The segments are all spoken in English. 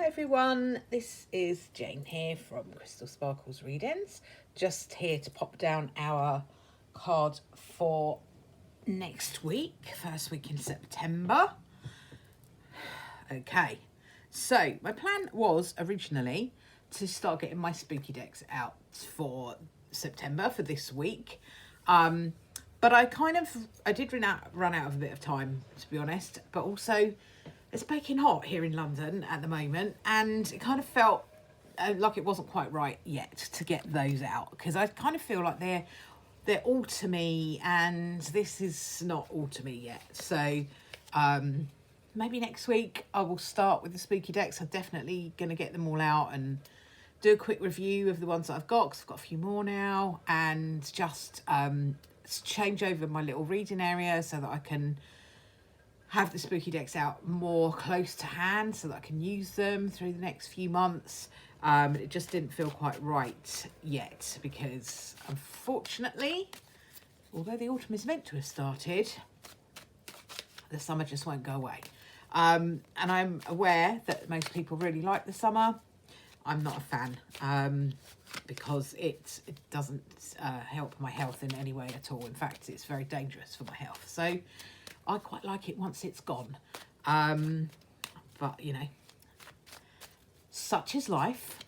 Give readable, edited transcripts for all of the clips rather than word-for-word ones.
everyone, this is Jane here from Crystal Sparkles Readings. Just here to pop down our card for next week, first week in September. Okay, so my plan was originally to start getting my spooky decks out for September for this week. But I did run out of a bit of time, to be honest, but also it's baking hot here in London at the moment, and it kind of felt like it wasn't quite right yet to get those out, because I kind of feel like they're autumny and this is not autumny yet. So maybe next week I will start with the spooky decks. I'm definitely going to get them all out and do a quick review of the ones that I've got, because I've got a few more now, and just change over my little reading area so that I can have the spooky decks out more close to hand so that I can use them through the next few months. It just didn't feel quite right yet, because unfortunately, although the autumn is meant to have started, the summer just won't go away. And I'm aware that most people really like the summer. I'm not a fan, because it doesn't help my health in any way at all. In fact, it's very dangerous for my health. So I quite like it once it's gone. But, you know, such is life.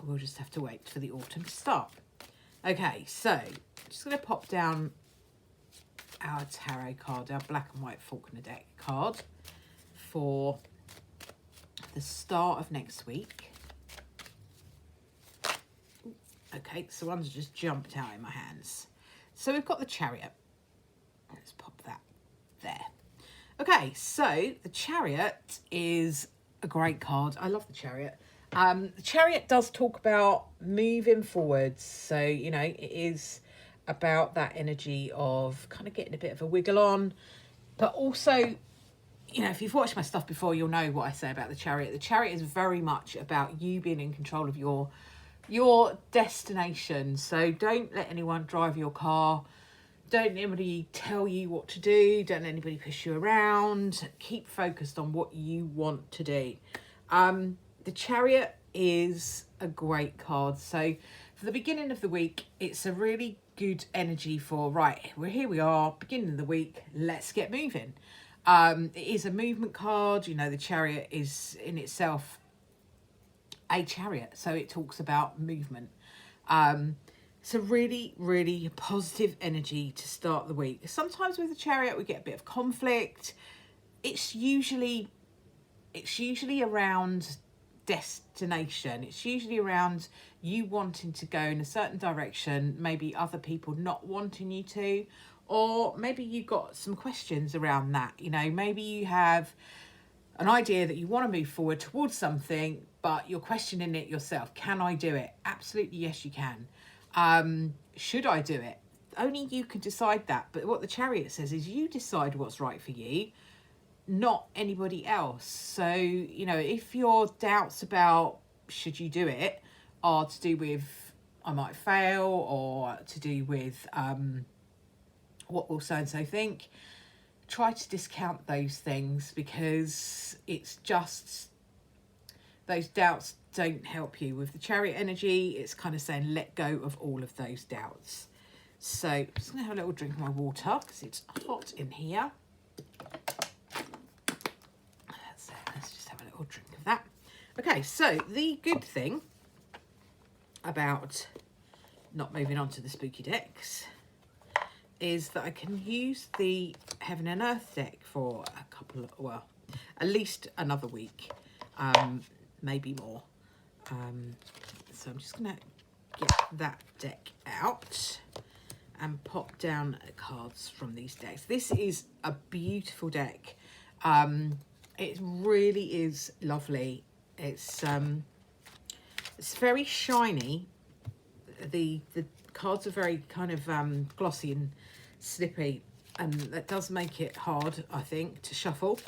We'll just have to wait for the autumn to start. Okay, so I'm just going to pop down our tarot card, our black and white Faulkner deck card for the start of next week. Okay, so one's just jumped out in my hands. So we've got the Chariot. Let's pop that there. Okay, so the Chariot is a great card. I love the Chariot. The Chariot does talk about moving forwards. So, you know, it is about that energy of kind of getting a bit of a wiggle on. But also, you know, if you've watched my stuff before, you'll know what I say about the Chariot. The Chariot is very much about you being in control of your destination. So don't let anyone drive your car. Don't let anybody tell you what to do. Don't let anybody push you around. Keep focused on what you want to do. The Chariot is a great card. So for the beginning of the week, it's a really good energy for, right, we are, beginning of the week, let's get moving. It is a movement card. You know, the Chariot is in itself a chariot, so it talks about movement. It's a really, really positive energy to start the week. Sometimes with the Chariot we get a bit of conflict. It's usually around destination. It's usually around you wanting to go in a certain direction, maybe other people not wanting you to, or maybe you've got some questions around that. You know, maybe you have an idea that you want to move forward towards something, but you're questioning it yourself. Can I do it? Absolutely, yes, you can. Should I do it? Only you can decide that. But what the Chariot says is you decide what's right for you, not anybody else. So, you know, if your doubts about should you do it are to do with I might fail, or to do with what will so-and-so think, try to discount those things, because it's just those doubts don't help you. With the Chariot energy, it's kind of saying let go of all of those doubts. So I'm just going to have a little drink of my water because it's hot in here. That's it. Let's just have a little drink of that. Okay, so the good thing about not moving on to the spooky decks is that I can use the Heaven and Earth deck for a couple of, well, at least another week, maybe more. So I'm just going to get that deck out and pop down cards from these decks. This is a beautiful deck. It really is lovely. It's very shiny. The cards are very kind of glossy and slippy, and that does make it hard, I think, to shuffle.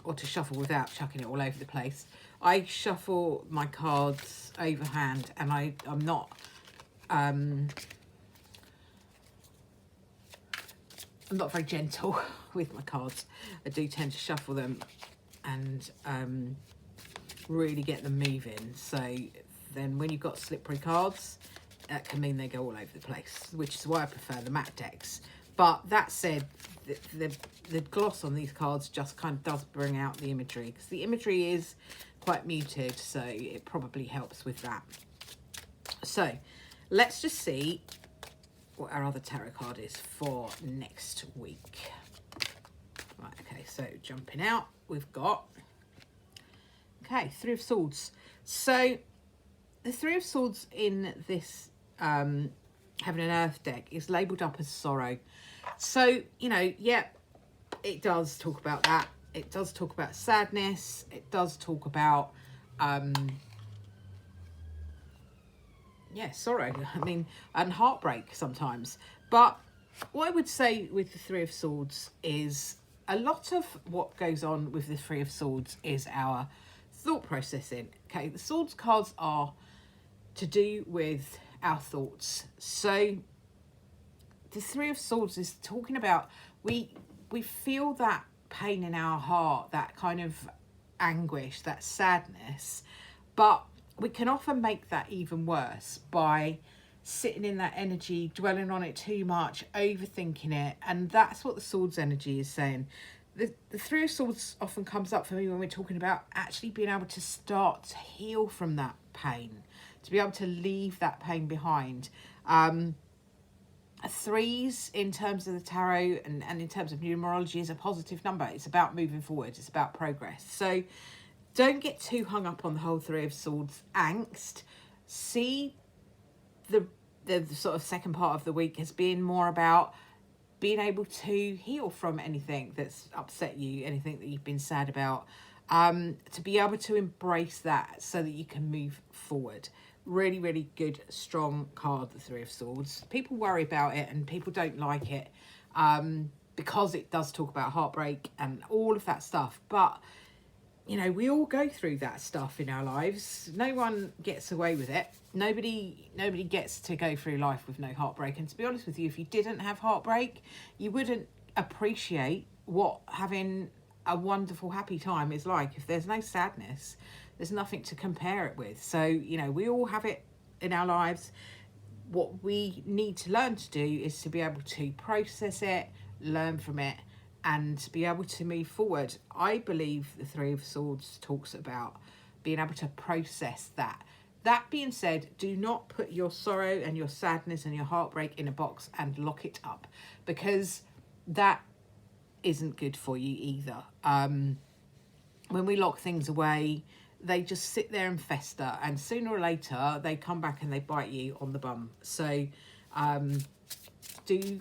Or to shuffle without chucking it all over the place. I shuffle my cards overhand, and I'm not I'm not very gentle with my cards. I do tend to shuffle them and really get them moving. So then when you've got slippery cards, that can mean they go all over the place, which is why I prefer the matte decks. But that said, the gloss on these cards just kind of does bring out the imagery, because the imagery is quite muted, so it probably helps with that. So let's just see what our other tarot card is for next week. Right, okay, so jumping out, we've got, okay, Three of Swords. So the Three of Swords in this Heaven and Earth deck is labelled up as sorrow. So, you know, yeah, it does talk about that. It does talk about sadness. It does talk about, yeah, sorrow. I mean, and heartbreak sometimes. But what I would say with the Three of Swords is a lot of what goes on with the Three of Swords is our thought processing. Okay, the Swords cards are to do with our thoughts. So the Three of Swords is talking about we feel that pain in our heart, that kind of anguish, that sadness, but we can often make that even worse by sitting in that energy, dwelling on it too much, overthinking it. And that's what the Swords energy is saying. The Three of Swords often comes up for me when we're talking about actually being able to start to heal from that pain, to be able to leave that pain behind. Threes in terms of the tarot and in terms of numerology is a positive number. It's about moving forward. It's about progress. So don't get too hung up on the whole Three of Swords angst. See the sort of second part of the week as being more about being able to heal from anything that's upset you, anything that you've been sad about, to be able to embrace that so that you can move forward. Really, really good, strong card, the Three of Swords. People worry about it and people don't like it because it does talk about heartbreak and all of that stuff. But, you know, we all go through that stuff in our lives. No one gets away with it. Nobody gets to go through life with no heartbreak. And to be honest with you, if you didn't have heartbreak, you wouldn't appreciate what having a wonderful, happy time is like. If there's no sadness, there's nothing to compare it with. So, you know, we all have it in our lives. What we need to learn to do is to be able to process it, learn from it, and be able to move forward. I believe the Three of Swords talks about being able to process that. That being said, do not put your sorrow and your sadness and your heartbreak in a box and lock it up, because that isn't good for you either. When we lock things away, they just sit there and fester, and sooner or later they come back and they bite you on the bum. So do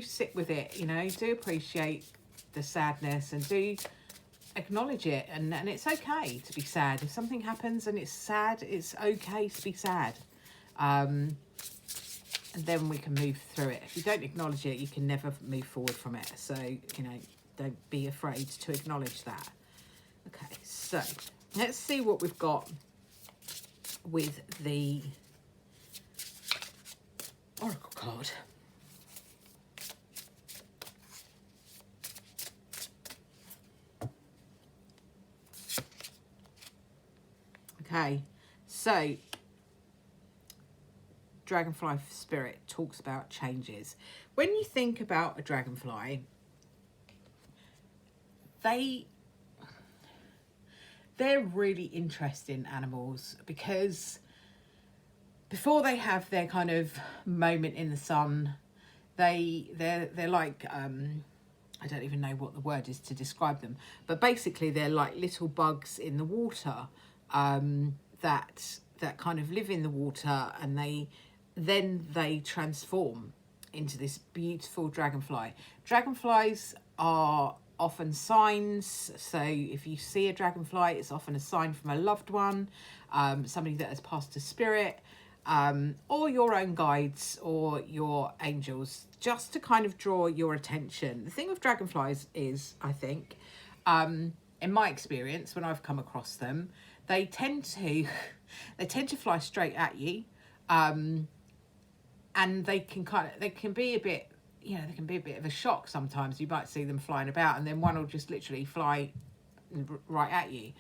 sit with it, you know, do appreciate the sadness and do acknowledge it, and it's okay to be sad. If something happens and it's sad, it's okay to be sad, and then we can move through it. If you don't acknowledge it, you can never move forward from it. So, you know, don't be afraid to acknowledge that. Okay, so let's see what we've got with the Oracle card. Okay, so Dragonfly Spirit talks about changes. When you think about a dragonfly, they're really interesting animals, because before they have their kind of moment in the sun, they're like I don't even know what the word is to describe them, but basically they're like little bugs in the water that kind of live in the water, and they transform into this beautiful dragonfly. Dragonflies are often signs. So if you see a dragonfly, it's often a sign from a loved one, somebody that has passed to spirit, or your own guides or your angels, just to kind of draw your attention. The thing with dragonflies is, I think, in my experience, when I've come across them, they tend to fly straight at you, and they can be a bit, you know, they can be a bit of a shock sometimes. You might see them flying about and then one will just literally fly right at you.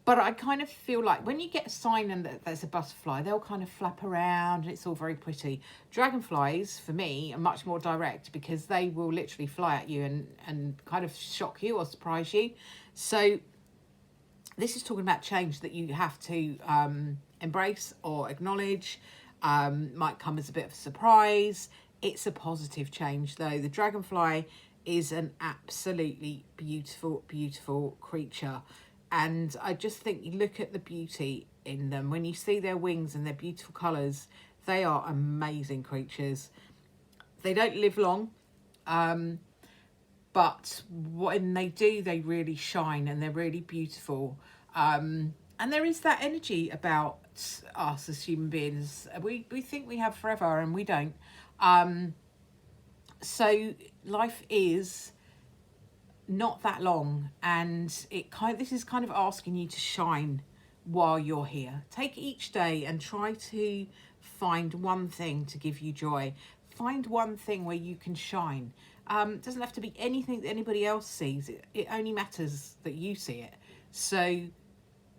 But I kind of feel like when you get a sign and that there's a butterfly, they'll kind of flap around and it's all very pretty. Dragonflies, for me, are much more direct because they will literally fly at you and kind of shock you or surprise you. So this is talking about change that you have to embrace or acknowledge. Might come as a bit of a surprise. It's a positive change, though. The dragonfly is an absolutely beautiful, beautiful creature. And I just think you look at the beauty in them. When you see their wings and their beautiful colours, they are amazing creatures. They don't live long, but when they do, they really shine and they're really beautiful. And there is that energy about us as human beings. We think we have forever and we don't. So life is not that long, and this is kind of asking you to shine while you're here. Take each day and try to find one thing to give you joy. Find one thing where you can shine. It doesn't have to be anything that anybody else sees. It only matters that you see it. So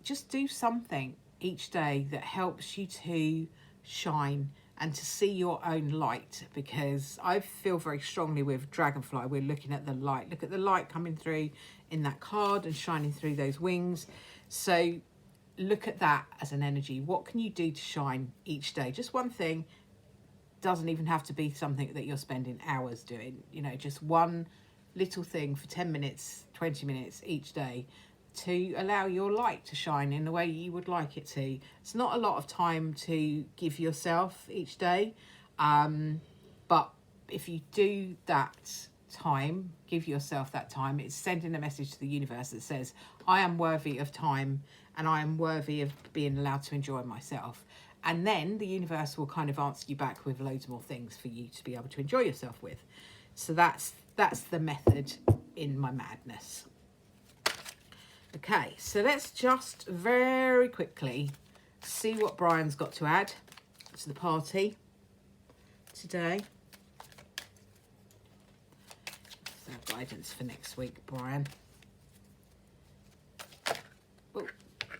just do something each day that helps you to shine and to see your own light, because I feel very strongly with dragonfly, we're looking at the light. Look at the light coming through in that card and shining through those wings. So look at that as an energy. What can you do to shine each day? Just one thing. Doesn't even have to be something that you're spending hours doing. You know, just one little thing for 10 minutes, 20 minutes each day to allow your light to shine in the way you would like it to. It's not a lot of time to give yourself each day, but if you do that time, give yourself that time, it's sending a message to the universe that says, I am worthy of time and I am worthy of being allowed to enjoy myself. And then the universe will kind of answer you back with loads more things for you to be able to enjoy yourself with. So that's the method in my madness. Okay, so let's just very quickly see what Brian's got to add to the party today. So guidance for next week, Brian. Oh,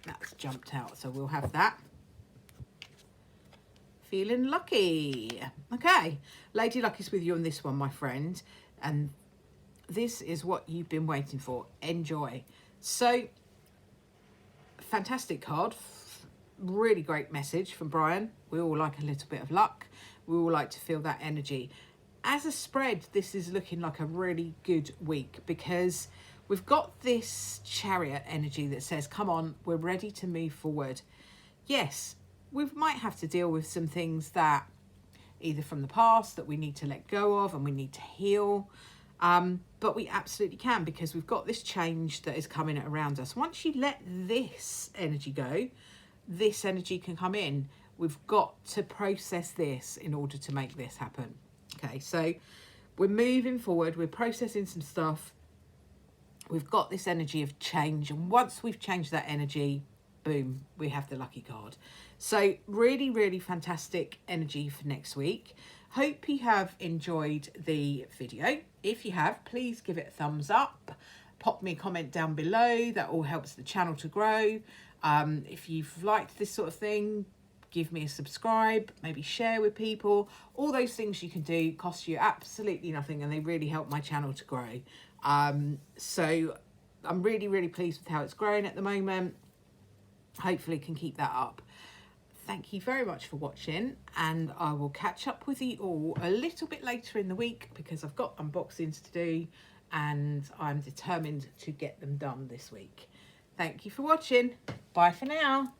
that's jumped out, so we'll have that. Feeling lucky. Okay, Lady Lucky's with you on this one, my friend. And this is what you've been waiting for. Enjoy. So, fantastic card. Really great message from Brian. We all like a little bit of luck. We all like to feel that energy. As a spread, this is looking like a really good week because we've got this Chariot energy that says, come on, we're ready to move forward. Yes, we might have to deal with some things that either from the past that we need to let go of and we need to heal. But we absolutely can, because we've got this change that is coming around us. Once you let this energy go, this energy can come in. We've got to process this in order to make this happen. Okay, so we're moving forward. We're processing some stuff. We've got this energy of change. And once we've changed that energy, boom, we have the lucky card. So really, really fantastic energy for next week. Hope you have enjoyed the video. If you have, please give it a thumbs up. Pop me a comment down below. That all helps the channel to grow. If you've liked this sort of thing, give me a subscribe, maybe share with people. All those things you can do cost you absolutely nothing and they really help my channel to grow. So I'm really, really pleased with how it's growing at the moment. Hopefully can keep that up. Thank you very much for watching, and I will catch up with you all a little bit later in the week because I've got unboxings to do and I'm determined to get them done this week. Thank you for watching. Bye for now.